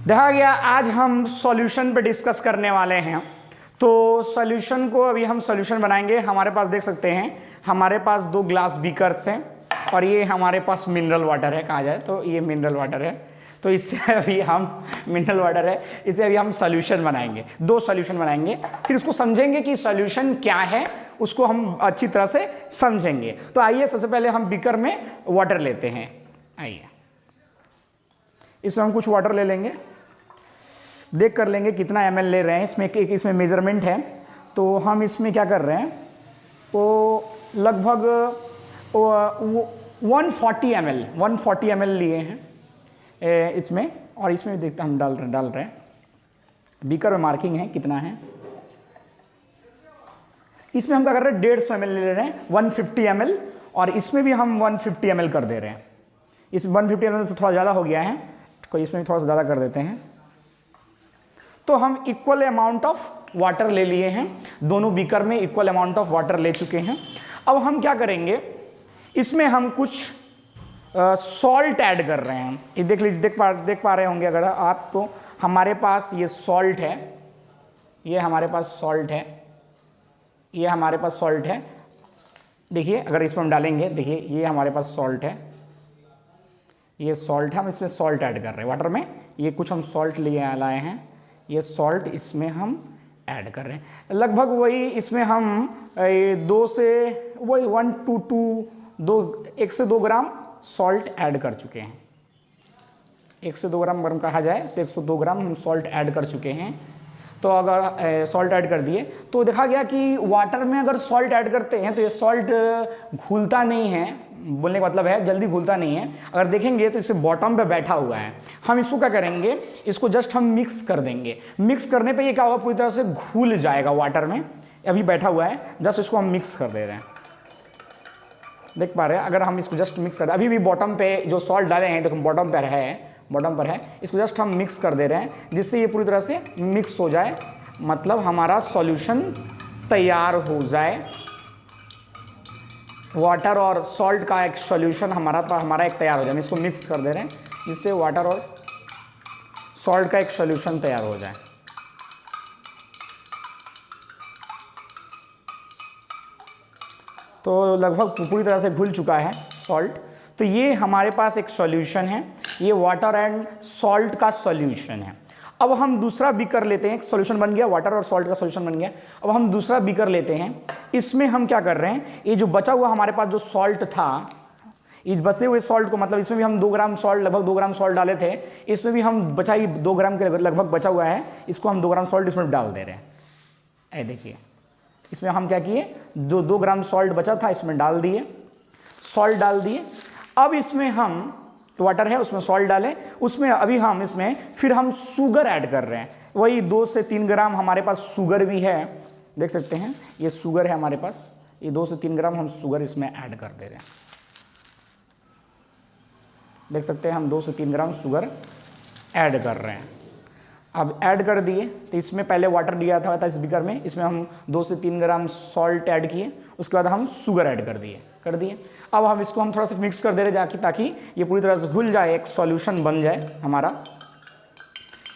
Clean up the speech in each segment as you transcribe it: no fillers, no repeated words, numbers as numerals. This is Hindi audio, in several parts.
देखा गया आज हम सॉल्यूशन पे डिस्कस करने वाले हैं। तो सॉल्यूशन को अभी हम सॉल्यूशन बनाएंगे। हमारे पास देख सकते हैं हमारे पास 2 ग्लास बीकर्स हैं और ये हमारे पास मिनरल वाटर है, कहा जाए तो ये मिनरल वाटर है। तो इससे अभी हम मिनरल वाटर है, इससे अभी हम सॉल्यूशन बनाएंगे, 2 सॉल्यूशन बनाएंगे, फिर उसको समझेंगे कि सॉल्यूशन क्या है, उसको हम अच्छी तरह से समझेंगे। तो आइए सबसे पहले हम बीकर में वाटर लेते हैं। आइए इसमें हम कुछ वाटर ले लेंगे, देख कर लेंगे कितना ml ले रहे हैं। इसमें एक इसमें मेजरमेंट है, तो हम इसमें क्या कर रहे हैं, वो लगभग 140 ml लिए हैं इसमें। और इसमें देखते हम डाल रहे हैं, बीकर में मार्किंग है कितना है। इसमें हम क्या कर रहे हैं, 150 ml ले रहे हैं, 150 ml, और इसमें भी हम 150 ml कर दे रहे हैं। इसमें 150 ml से थोड़ा ज़्यादा हो गया है, तो इसमें भी थोड़ा सा ज़्यादा कर देते हैं। तो हम इक्वल अमाउंट ऑफ वाटर ले लिए हैं, दोनों बीकर में इक्वल अमाउंट ऑफ वाटर ले चुके हैं। अब हम क्या करेंगे, इसमें हम कुछ सॉल्ट ऐड कर रहे हैं। ये देख लीजिए, देख पा रहे होंगे अगर आप, तो हमारे पास ये सॉल्ट है, ये हमारे पास सॉल्ट है, ये हमारे पास सॉल्ट है। देखिए अगर इसमें हम डालेंगे, देखिए ये हमारे पास सॉल्ट है, ये सॉल्ट है, हम इसमें सॉल्ट ऐड कर रहे हैं वाटर में। ये कुछ हम सॉल्ट लिए लाए हैं, ये सॉल्ट इसमें हम ऐड कर रहे हैं। लगभग वही इसमें हम 2 से वही 1 से 2 ग्राम सॉल्ट ऐड कर चुके हैं। 1 से 2 ग्राम अगर कहा जाए तो 102 ग्राम हम सॉल्ट ऐड कर चुके हैं। तो अगर सॉल्ट ऐड कर दिए तो देखा गया कि वाटर में अगर सॉल्ट ऐड करते हैं तो ये सॉल्ट घुलता नहीं है, बोलने का मतलब है जल्दी घुलता नहीं है। अगर देखेंगे तो इसे बॉटम पे बैठा हुआ है। हम इसको क्या करेंगे, इसको जस्ट हम मिक्स कर देंगे। मिक्स करने पे ये क्या होगा, पूरी तरह से घुल जाएगा वाटर में। अभी बैठा हुआ है, जस्ट इसको हम मिक्स कर दे रहे हैं, देख पा रहे हैं। अगर हम इसको जस्ट मिक्स कर, अभी भी बॉटम पे जो सॉल्ट डाले हैं देखो बॉटम पर है, इसको जस्ट हम मिक्स कर दे रहे हैं, जिससे ये पूरी तरह से मिक्स हो जाए, मतलब हमारा सॉल्यूशन तैयार हो जाए। वाटर और सॉल्ट का एक सॉल्यूशन हमारा एक तैयार हो जाए। हम इसको मिक्स कर दे रहे हैं, जिससे वाटर और सॉल्ट का एक सॉल्यूशन तैयार हो जाए। तो लगभग पूरी तरह से घुल चुका है सॉल्ट। तो ये हमारे पास एक सॉल्यूशन है, ये वाटर एंड सॉल्ट का सॉल्यूशन है। अब हम दूसरा बीकर लेते हैं, एक सॉल्यूशन बन गया, वाटर और सॉल्ट का सॉल्यूशन बन गया। अब हम दूसरा बीकर लेते हैं, इसमें हम क्या कर रहे हैं, ये जो बचा हुआ हमारे पास जो सॉल्ट था, इस बचे हुए सॉल्ट को, मतलब इसमें भी हम 2 ग्राम सॉल्ट, लगभग 2 ग्राम सॉल्ट डाले थे, इसमें भी हम बचा ही 2 ग्राम के लगभग बचा हुआ है, इसको हम 2 ग्राम सॉल्ट इसमें डाल दे रहे हैं। ऐ देखिए, इसमें हम क्या किए, जो 2 ग्राम सॉल्ट बचा था इसमें डाल दिए, सॉल्ट डाल दिए। अब इसमें हम वाटर है, उसमें सॉल्ट डालें, उसमें अभी हम इसमें फिर हम शुगर ऐड कर रहे हैं। वही 2 से 3 ग्राम हमारे पास शुगर भी है, देख सकते हैं ये शुगर है हमारे पास, ये 2 से 3 ग्राम हम शुगर इसमें ऐड कर दे रहे हैं। देख सकते हैं हम 2 से 3 ग्राम शुगर ऐड कर रहे हैं। अब ऐड कर दिए, तो इसमें पहले वाटर दिया था इस बीकर में, इसमें हम 2 से 3 ग्राम सॉल्ट ऐड किए, उसके बाद हम शुगर ऐड कर दिए। अब हम इसको थोड़ा सा मिक्स कर दे रहे हैं, ताकि ये पूरी तरह से घुल जाए, एक सॉल्यूशन बन जाए हमारा,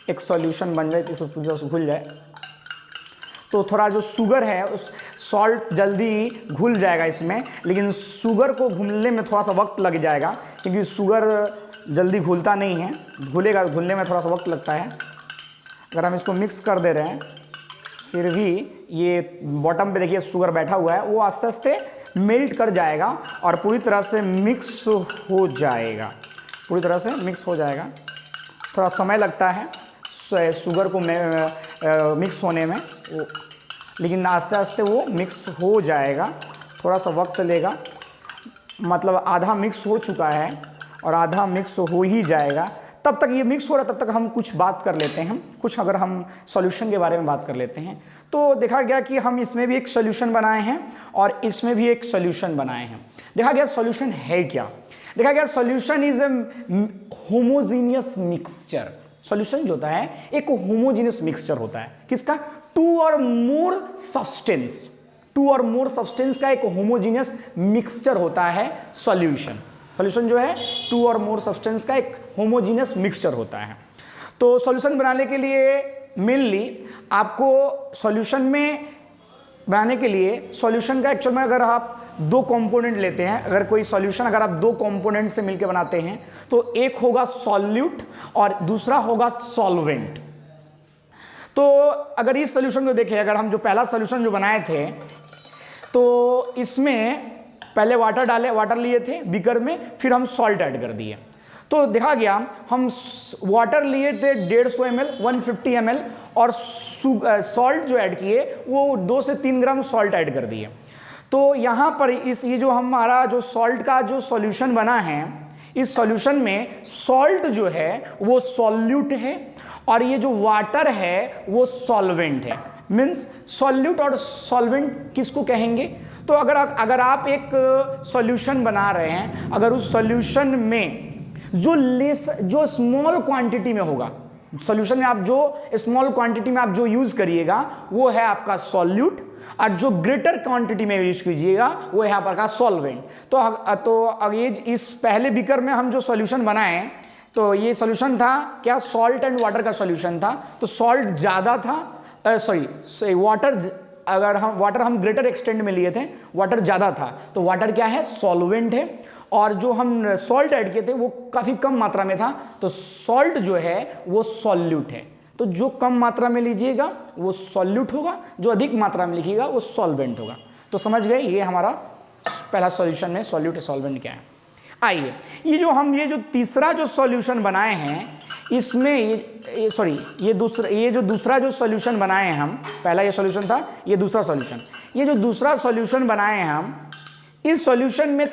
एक सॉल्यूशन बन जाए, तो पूरी तरह से घुल जाए। तो थोड़ा जो शुगर है, उस सॉल्ट जल्दी घुल जाएगा इसमें, लेकिन शुगर को घुलने में थोड़ा सा वक्त लग जाएगा, क्योंकि शुगर जल्दी घुलता नहीं है, घुलने में थोड़ा सा वक्त लगता है। अगर हम इसको मिक्स कर दे रहे हैं, फिर भी ये बॉटम पे देखिए शुगर बैठा हुआ है, वो आस्ते आस्ते मेल्ट कर जाएगा और पूरी तरह से मिक्स हो जाएगा, पूरी तरह से मिक्स हो जाएगा। थोड़ा समय लगता है शुगर को मिक्स होने में, लेकिन आस्ते आस्ते वो मिक्स हो जाएगा, थोड़ा सा वक्त लेगा। मतलब आधा मिक्स हो चुका है और आधा मिक्स हो ही जाएगा। तब तक ये मिक्स हो रहा है, तब तक हम कुछ बात कर लेते हैं, कुछ अगर हम सॉल्यूशन के बारे में बात कर लेते हैं। तो देखा गया कि हम इसमें भी एक सॉल्यूशन बनाए हैं और इसमें भी एक सॉल्यूशन बनाए हैं। देखा गया सॉल्यूशन है क्या, देखा गया solution is a homogeneous mixture. Solution जो होता है एक होमोजीनियस मिक्सचर होता है, किसका, 2 और मोर सब्सटेंस का एक होमोजीनियस मिक्सचर होता है सॉल्यूशन। सॉल्यूशन जो है 2 और मोर सब्सटेंस का एक होमोजीनियस मिक्सचर होता है। तो सॉल्यूशन बनाने के लिए मेनली आपको सॉल्यूशन में बनाने के लिए सॉल्यूशन का एक्चुअल में अगर आप दो कंपोनेंट लेते हैं, अगर कोई सॉल्यूशन अगर आप दो कंपोनेंट से मिलकर बनाते हैं तो एक होगा सॉल्यूट और दूसरा होगा सॉल्वेंट। तो अगर इस सॉल्यूशन को देखें, अगर हम जो पहला सॉल्यूशन जो बनाए थे तो इसमें पहले वाटर लिए थे बीकर में, फिर हम सॉल्ट ऐड कर दिए। तो देखा गया हम वाटर लिए थे 150 ml 150 ml और सॉल्ट जो ऐड किए वो 2 से 3 ग्राम सॉल्ट ऐड कर दिए। तो यहाँ पर ये जो हमारा जो सॉल्ट का जो सॉल्यूशन बना है, इस सॉल्यूशन में सॉल्ट जो है वो सॉल्यूट है और ये जो वाटर है वो सॉल्वेंट है। मीन्स सॉल्यूट और सॉल्वेंट किसको कहेंगे? तो अगर आप एक सॉल्यूशन बना रहे हैं, अगर उस सॉल्यूशन में जो स्मॉल क्वांटिटी में होगा, सॉल्यूशन में आप जो स्मॉल क्वांटिटी में आप जो यूज करिएगा वो है आपका सॉल्यूट, और जो ग्रेटर क्वांटिटी में यूज कीजिएगा वो है आपका सॉल्वेंट। तो ये इस पहले बीकर में हम जो सॉल्यूशन बनाए तो ये सॉल्यूशन था क्या? सॉल्ट एंड वाटर का सॉल्यूशन था। तो सॉल्ट ज़्यादा था, वाटर हम ग्रेटर एक्सटेंट में लिए थे, वाटर ज़्यादा था। तो वाटर क्या है? सॉल्वेंट है। और जो हम सॉल्ट ऐड किए थे वो काफ़ी कम मात्रा में था, तो सॉल्ट जो है वो सॉल्यूट है। तो जो कम मात्रा में लीजिएगा वो सॉल्यूट होगा, जो अधिक मात्रा में लिखिएगा वो सॉल्वेंट होगा। तो समझ गए, ये हमारा पहला सॉल्यूशन है सॉल्यूट और सॉल्वेंट क्या है। आइए ये जो तीसरा जो सॉल्यूशन बनाए हैं इसमें ये जो दूसरा जो सॉल्यूशन बनाए हैं हम, पहला ये सॉल्यूशन था, ये दूसरा सॉल्यूशन, ये जो दूसरा सॉल्यूशन बनाए हैं हम, इस सॉल्यूशन में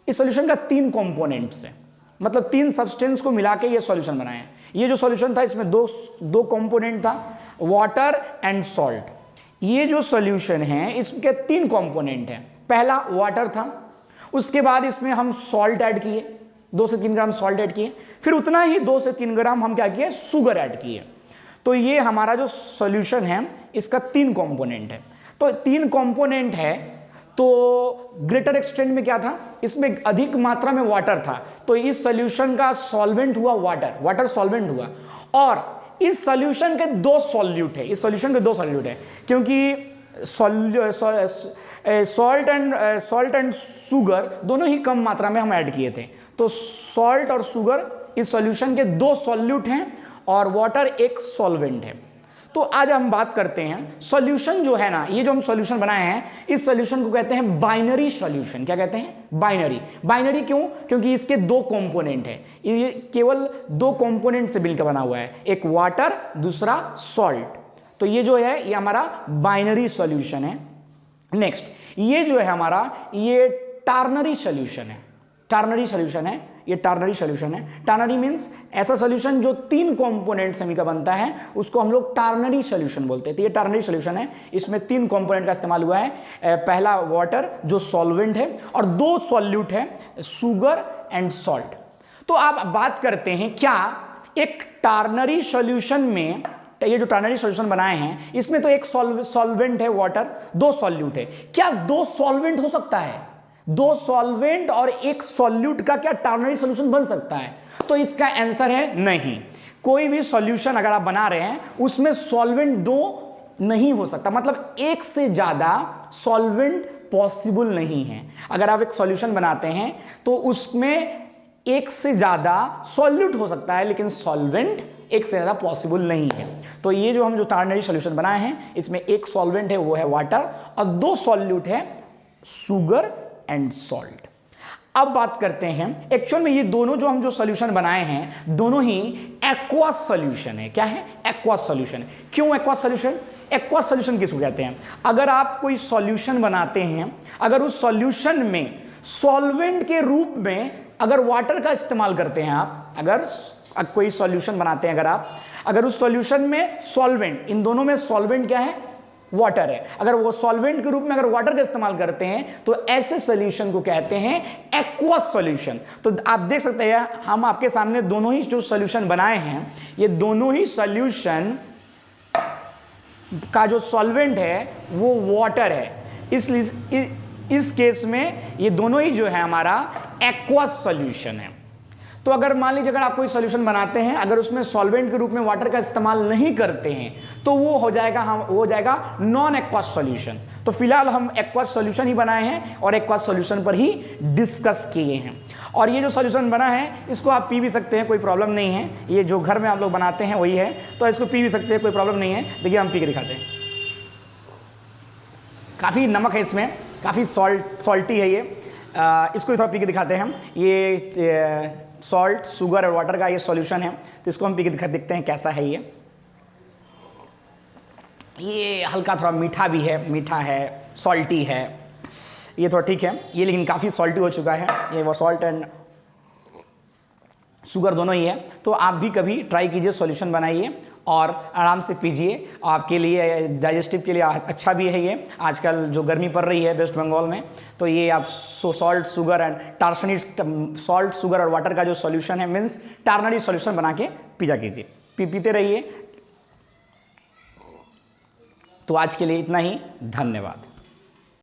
इस सॉल्यूशन का 3 कंपोनेंट्स हैं, मतलब 3 सब्सटेंस को मिला के ये सॉल्यूशन बनाए हैं। ये जो सॉल्यूशन था इसमें दो कंपोनेंट था, वाटर एंड सॉल्ट। ये जो सॉल्यूशन है इसके 3 कंपोनेंट हैं। पहला वाटर था, उसके बाद इसमें हम सॉल्ट ऐड किए, 2 से 3 ग्राम सॉल्ट ऐड किए, फिर उतना ही 2 से 3 ग्राम हम क्या किए? शुगर ऐड किए। तो ये हमारा जो सॉल्यूशन है इसका 3 कंपोनेंट है। तो 3 कंपोनेंट है, तो ग्रेटर एक्सटेंट में क्या था? इसमें अधिक मात्रा में वाटर था, तो इस सॉल्यूशन का सॉल्वेंट हुआ वाटर सॉल्वेंट हुआ। और इस सॉल्यूशन के 2 सॉल्यूट है, इस सॉल्यूशन के 2 सॉल्यूट है, क्योंकि सॉल्ट एंड शुगर दोनों ही कम मात्रा में हम ऐड किए थे। तो सॉल्ट और शुगर इस सॉल्यूशन के 2 सॉल्यूट हैं और वाटर एक सॉल्वेंट है। तो आज हम बात करते हैं सॉल्यूशन जो है ना, ये जो हम सॉल्यूशन बनाए हैं इस सॉल्यूशन को कहते हैं बाइनरी सॉल्यूशन। क्या कहते हैं? बाइनरी क्यों? क्योंकि इसके 2 कंपोनेंट है, ये केवल 2 कंपोनेंट से मिलकर बना हुआ है, एक वाटर दूसरा सॉल्ट। तो ये जो है ये हमारा बाइनरी सॉल्यूशन है। नेक्स्ट ये जो है हमारा ये टर्नरी सॉल्यूशन है। ये टर्नरी सॉल्यूशन है। टर्नरी मींस ऐसा सॉल्यूशन जो 3 कंपोनेंट से मिलकर बनता है उसको हम लोग टर्नरी सॉल्यूशन बोलते हैं। तो ये टर्नरी सॉल्यूशन है, इसमें 3 कंपोनेंट का इस्तेमाल हुआ है। पहला वाटर जो सॉल्वेंट है और 2 सॉल्यूट है, शुगर एंड सॉल्ट। तो आप बात करते हैं क्या एक टर्नरी सॉल्यूशन में, ये जो टर्नरी सॉल्यूशन बनाए हैं इसमें तो एक सॉल्वेंट है वाटर, 2 सॉल्यूट है, क्या 2 सॉल्वेंट हो सकता है? 2 सॉल्वेंट और एक सॉल्यूट का क्या टर्नरी सॉल्यूशन बन सकता है? तो इसका आंसर है नहीं। कोई भी सॉल्यूशन अगर आप बना रहे हैं उसमें सॉल्वेंट 2 नहीं हो सकता, मतलब एक से ज्यादा सॉल्वेंट पॉसिबल नहीं है। अगर आप एक सॉल्यूशन बनाते हैं तो उसमें एक से ज्यादा सॉल्यूट हो सकता है लेकिन सॉल्वेंट एक से ज्यादा पॉसिबल नहीं है। तो ये जो हम जो टर्नरी सॉल्यूशन बनाए हैं इसमें एक सॉल्वेंट है वो है वाटर और 2 सॉल्यूट है शुगर एंड सॉल्ट। अब बात करते हैं एक्चुअल में ये दोनों जो हम जो सॉल्यूशन बनाए हैं दोनों ही एक्वस सॉल्यूशन है। क्या है? Aqueous solution. क्यों एक्वस सॉल्यूशन? एक्वस सॉल्यूशन किसको कहते हैं? अगर आप कोई सॉल्यूशन बनाते हैं, अगर उस सॉल्यूशन में सॉल्वेंट के रूप में अगर वाटर का इस्तेमाल करते हैं आप, अगर कोई सॉल्यूशन बनाते हैं अगर उस सॉल्यूशन में सॉल्वेंट, इन दोनों में सॉल्वेंट क्या है? वाटर है, अगर वो सॉल्वेंट के रूप में अगर वाटर का इस्तेमाल करते हैं तो ऐसे सॉल्यूशन को कहते हैं एक्वस सॉल्यूशन। तो आप देख सकते हैं हम आपके सामने दोनों ही जो सॉल्यूशन बनाए हैं ये दोनों ही सॉल्यूशन का जो सॉल्वेंट है वो वाटर है, इसलिए इस केस में ये दोनों ही जो है हमारा एक्वस सॉल्यूशन है। तो अगर मान लीजिए अगर आप कोई सॉल्यूशन बनाते हैं, अगर उसमें सॉल्वेंट के रूप में वाटर का इस्तेमाल नहीं करते हैं, तो वो हो जाएगा नॉन एक्वस सॉल्यूशन। तो फिलहाल हम एक्वस सॉल्यूशन ही बनाए हैं और एक्वस सॉल्यूशन पर ही डिस्कस किए हैं। और ये जो सॉल्यूशन बना है इसको आप पी भी सकते हैं, कोई प्रॉब्लम नहीं है। ये जो घर में आप लोग बनाते हैं वही है, तो इसको पी भी सकते हैं, कोई प्रॉब्लम नहीं है। देखिए हम पी के दिखाते हैं। काफ़ी नमक है इसमें, काफ़ी सॉल्टी है ये। इसको थोड़ा पी के दिखाते हैं हम। ये सॉल्ट, शुगर और वाटर का ये सॉल्यूशन है, तो इसको हम पी के देखते हैं कैसा है ये हल्का थोड़ा मीठा भी है, मीठा है, सॉल्टी है, ये थोड़ा ठीक है ये, लेकिन काफ़ी सॉल्टी हो चुका है ये। वो सॉल्ट एंड शुगर दोनों ही है। तो आप भी कभी ट्राई कीजिए, सॉल्यूशन बनाइए और आराम से पीजिए। आपके लिए डाइजेस्टिव के लिए अच्छा भी है ये। आजकल जो गर्मी पड़ रही है वेस्ट बंगाल में, तो ये आप सॉल्ट, शुगर एंड टार्सनिड, सॉल्ट, शुगर और वाटर का जो सॉल्यूशन है, मीन्स टार्नरी सॉल्यूशन बना के पिया कीजिए, पीते रहिए। तो आज के लिए इतना ही, धन्यवाद।